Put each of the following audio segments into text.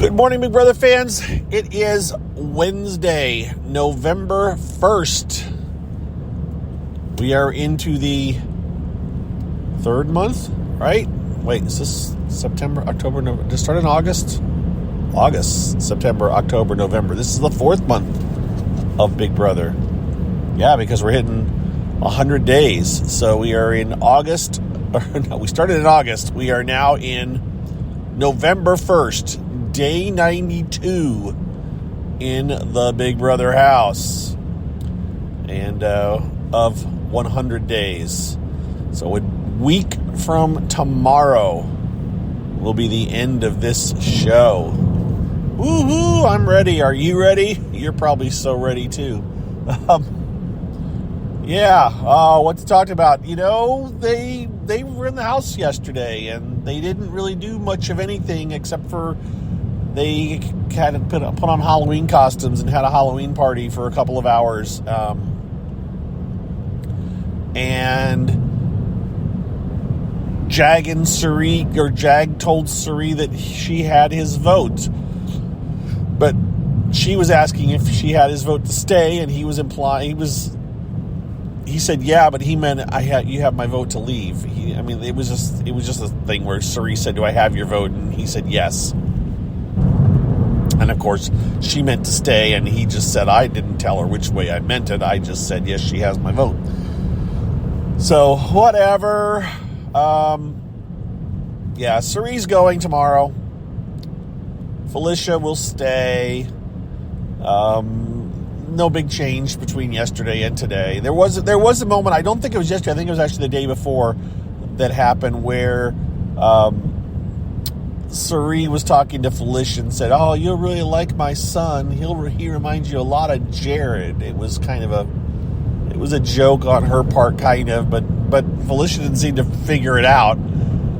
Good morning, Big Brother fans. It is Wednesday, November 1st. We are into the third month, right? Wait, is this September, October, November? Just started in August? August, September, October, November. This is the fourth month of Big Brother. Yeah, because we're hitting 100 days. So we are in August. No, we started in August. We are now in November 1st. Day 92 in the Big Brother house, and of 100 days. So a week from tomorrow will be the end of this show. Woohoo! I'm ready. Are you ready? You're probably so ready too. What to talk about? You know, they were in the house yesterday, and they didn't really do much of anything except for they had put on Halloween costumes and had a Halloween party for a couple of hours. And Jag and Cirie, or Jag told Cirie that she had his vote. But she was asking if she had his vote to stay, and he was implying, he said, yeah, but he meant you have my vote to leave. It was just a thing where Cirie said, do I have your vote? And he said, yes. And of course, she meant to stay, and he just said, I didn't tell her which way I meant it. I just said, yes, she has my vote. So, whatever. Cirie's going tomorrow. Felicia will stay. No big change between yesterday and today. There was a moment, I don't think it was yesterday, I think it was actually the day before, that happened where Cirie was talking to Felicia and said, oh, you'll really like my son. He reminds you a lot of Jared. It was a joke on her part, kind of, but Felicia didn't seem to figure it out.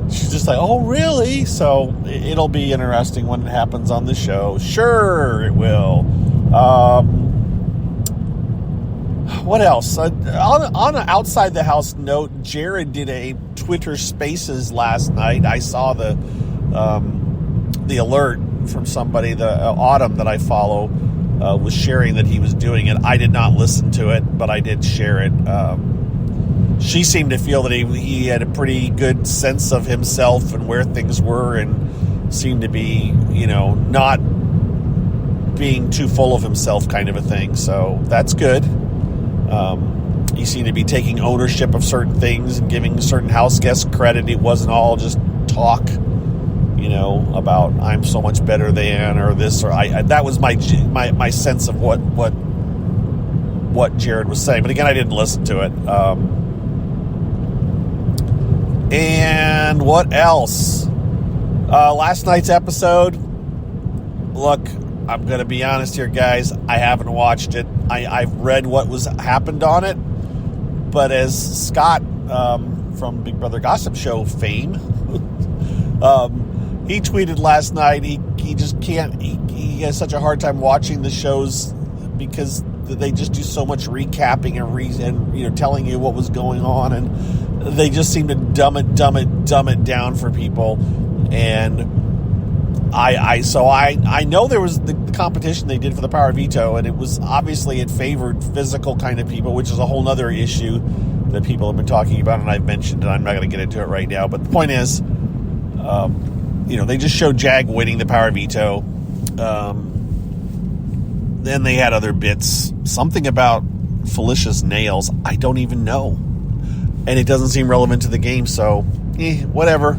She's just like, oh, really? So it'll be interesting when it happens on the show. Sure, it will. What else? On an outside the house note, Jared did a Twitter Spaces last night. I saw the alert from somebody, the Autumn that I follow, was sharing that he was doing it. I did not listen to it, but I did share it. She seemed to feel that he had a pretty good sense of himself and where things were, and seemed to be, not being too full of himself, kind of a thing. So that's good. He seemed to be taking ownership of certain things and giving certain house guests credit. It wasn't all just talk, about I'm so much better than, or this, or I. That was my sense of what Jared was saying. But again, I didn't listen to it. And what else? Last night's episode. Look, I'm going to be honest here, guys. I haven't watched it. I've read what happened on it. But as Scott from Big Brother Gossip Show fame, he tweeted last night he just can't. He has such a hard time watching the shows because they just do so much recapping and telling you what was going on, and they just seem to dumb it down for people. And I know there was the competition they did for the Power Veto, and it was obviously it favored physical kind of people, which is a whole other issue that people have been talking about, and I've mentioned, and I'm not going to get into it right now. But the point is, they just showed Jag winning the Power Veto. Then they had other bits, something about Felicia's nails. I don't even know, and it doesn't seem relevant to the game. So, whatever.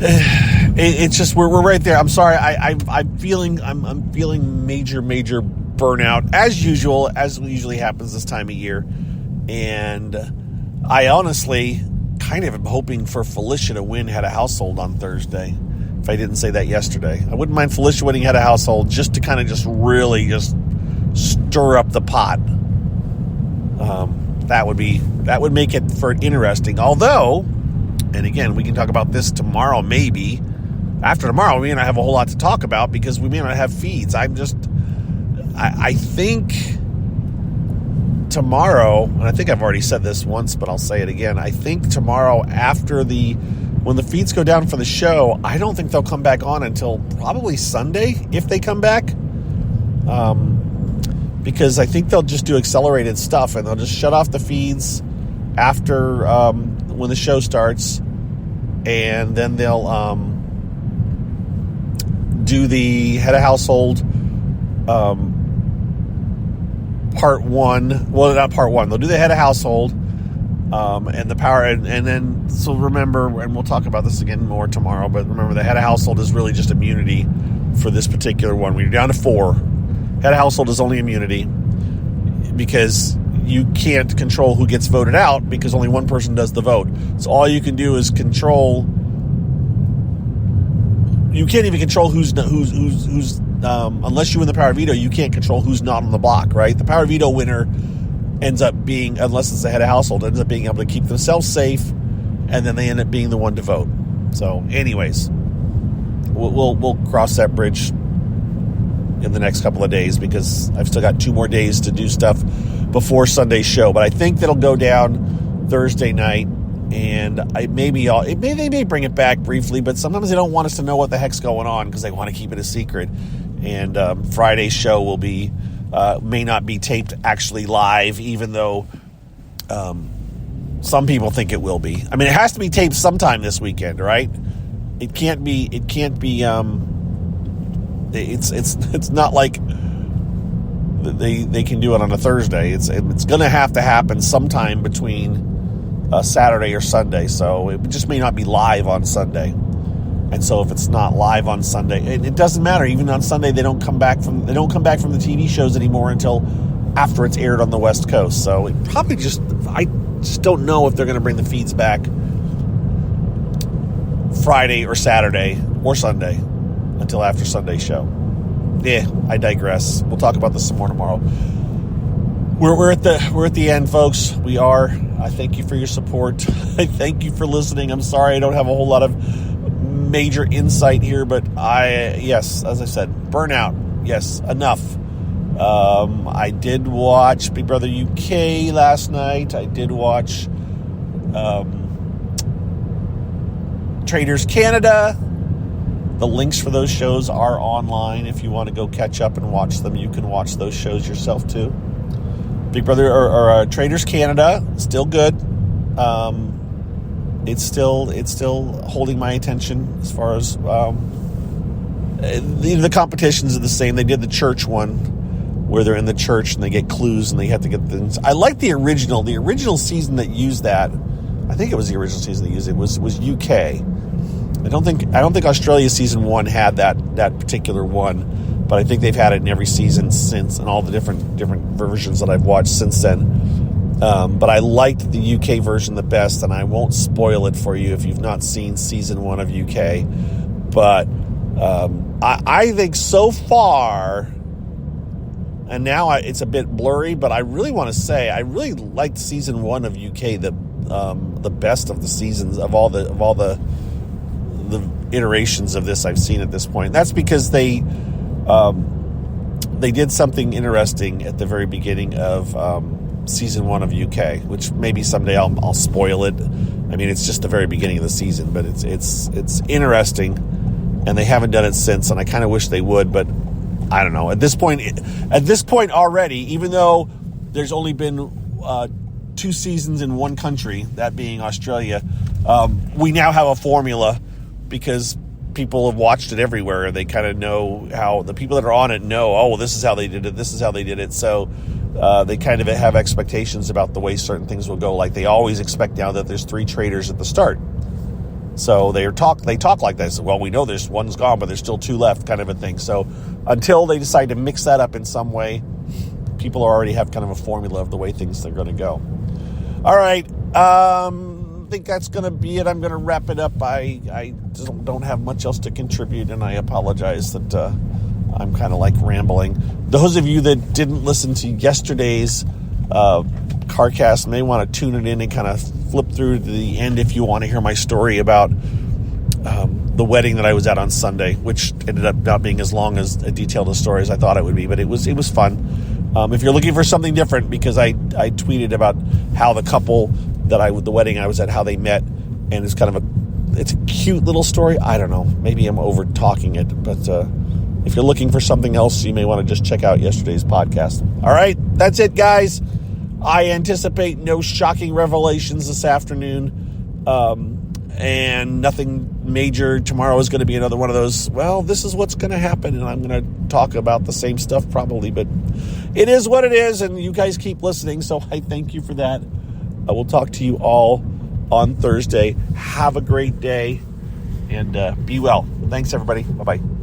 It's just we're right there. I'm sorry. I'm feeling major burnout as usual, as usually happens this time of year, and I honestly kind of am hoping for Felicia to win Head of Household on Thursday. If I didn't say that yesterday, I wouldn't mind Felicia winning Head of Household just to kind of really stir up the pot. That would make it for interesting. Although, and again, we can talk about this tomorrow, maybe. After tomorrow, we may not have a whole lot to talk about because we may not have feeds. I think tomorrow, and I think I've already said this once, but I'll say it again. I think tomorrow, after the when the feeds go down for the show, I don't think they'll come back on until probably Sunday, if they come back. Because I think they'll just do accelerated stuff, and they'll just shut off the feeds after when the show starts, and then they'll do the head of household part one. Well, not part one. They'll do the head of household and the power, and then, so remember, and we'll talk about this again more tomorrow, but remember, the head of household is really just immunity for this particular one. We're down to 4. Head of household is only immunity because you can't control who gets voted out because only one person does the vote. So all you can do is control. You can't even control who's unless you win the power veto, you can't control who's not on the block, right? The power veto winner ends up being, unless it's the head of household, ends up being able to keep themselves safe, and then they end up being the one to vote. So, anyways, we'll cross that bridge in the next couple of days because I've still got 2 more days to do stuff before Sunday's show. But I think that'll go down Thursday night, and they may bring it back briefly, but sometimes they don't want us to know what the heck's going on because they want to keep it a secret. And Friday's show will be may not be taped actually live, even though some people think it will be. I mean, it has to be taped sometime this weekend, right? It can't be. It's not like they can do it on a Thursday. It's going to happen sometime between Saturday or Sunday. So it just may not be live on Sunday. And so if it's not live on Sunday, it doesn't matter. Even on Sunday, they don't come back from the TV shows anymore until after it's aired on the West Coast. So it probably I just don't know if they're going to bring the feeds back Friday or Saturday or Sunday until after Sunday's show. Yeah, I digress. We'll talk about this some more tomorrow. We're at the end, folks. We are. I thank you for your support. I thank you for listening. I'm sorry I don't have a whole lot of major insight here, but yes, as I said, burnout. Yes, enough. I did watch Big Brother UK last night. I did watch Traders Canada. The links for those shows are online. If you want to go catch up and watch them, you can watch those shows yourself too. Big Brother or Traders Canada, still good. It's still holding my attention as far as the competitions are the same. They did the church one where they're in the church and they get clues and they have to get things. I like the original season that used that. I think it was the original season that used it was UK. I don't think Australia season 1 had that particular one, but I think they've had it in every season since, and all the different versions that I've watched since then. But I liked the UK version the best, and I won't spoil it for you if you've not seen season 1 of UK. But I think so far, and now it's a bit blurry, but I really want to say I really liked season 1 of UK the best of the seasons of all the iterations of this I've seen at this point. That's because they did something interesting at the very beginning of season 1 of UK, which maybe someday I'll spoil it. I mean, it's just the very beginning of the season, but it's interesting, and they haven't done it since, and I kind of wish they would, but I don't know. At this point already, even though there's only been 2 seasons in one country, that being Australia, we now have a formula because people have watched it everywhere, and they kind of know how the people that are on it know, oh, well, this is how they did it. This is how they did it. So they kind of have expectations about the way certain things will go. Like they always expect now that there's 3 traders at the start. So they talk like this. Well, we know there's one's gone, but there's still 2 left, kind of a thing. So until they decide to mix that up in some way, people already have kind of a formula of the way things are going to go. All right. I think that's going to be it. I'm going to wrap it up. I don't have much else to contribute, and I apologize that I'm kind of like rambling. Those of you that didn't listen to yesterday's CarCast may want to tune it in and kind of flip through to the end if you want to hear my story about the wedding that I was at on Sunday, which ended up not being as long as detailed a story as I thought it would be, but it was fun. If you're looking for something different, because I tweeted about how the couple the wedding I was at, how they met, and it's kind of it's a cute little story. I don't know. Maybe I'm over talking it, but if you're looking for something else, you may want to just check out yesterday's podcast. All right, that's it, guys. I anticipate no shocking revelations this afternoon, and nothing major. Tomorrow is going to be another one of those, well, this is what's going to happen, and I'm going to talk about the same stuff probably, but it is what it is, and you guys keep listening, so I thank you for that. I will talk to you all on Thursday. Have a great day, and be well. Thanks, everybody. Bye-bye.